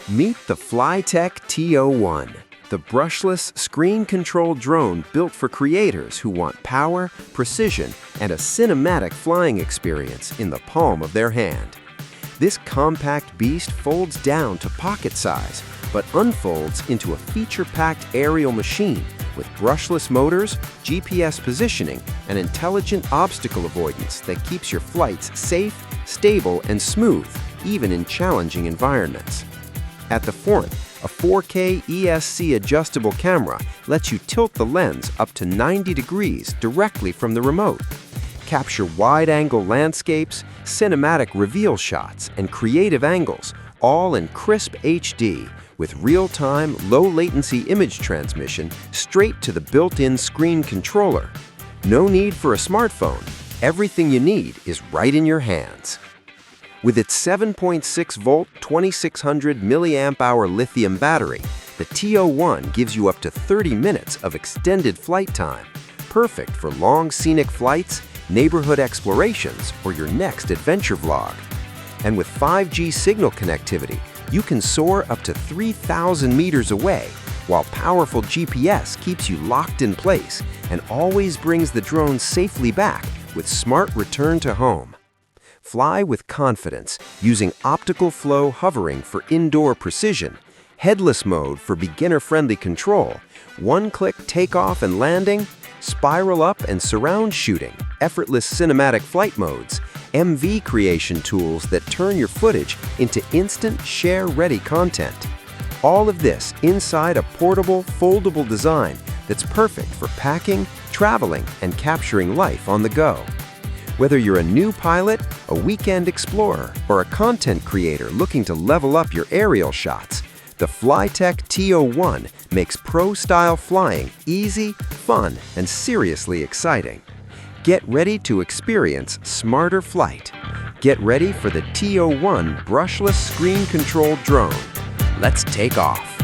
Meet the Flytec T01, the brushless, screen-controlled drone built for creators who want power, precision, and a cinematic flying experience in the palm of their hand. This compact beast folds down to pocket size, but unfolds into a feature-packed aerial machine with brushless motors, GPS positioning, and intelligent obstacle avoidance that keeps your flights safe, stable, and smooth, even in challenging environments. At the front, a 4K ESC adjustable camera lets you tilt the lens up to 90 degrees directly from the remote. Capture wide-angle landscapes, cinematic reveal shots, and creative angles, all in crisp HD, with real-time, low-latency image transmission straight to the built-in screen controller. No need for a smartphone. Everything you need is right in your hands. With its 7.6-volt, 2600 mAh lithium battery, the T01 gives you up to 30 minutes of extended flight time, perfect for long scenic flights, neighborhood explorations, or your next adventure vlog. And with 5G signal connectivity, you can soar up to 3,000 meters away, while powerful GPS keeps you locked in place and always brings the drone safely back with smart return to home. Fly with confidence using optical flow hovering for indoor precision, headless mode for beginner-friendly control, one-click takeoff and landing, spiral up and surround shooting, effortless cinematic flight modes, MV creation tools that turn your footage into instant share-ready content. All of this inside a portable, foldable design that's perfect for packing, traveling, and capturing life on the go. Whether you're a new pilot, a weekend explorer, or a content creator looking to level up your aerial shots, the Flytec T01 makes pro-style flying easy, fun, and seriously exciting. Get ready to experience smarter flight. Get ready for the T01 brushless screen-controlled drone. Let's take off.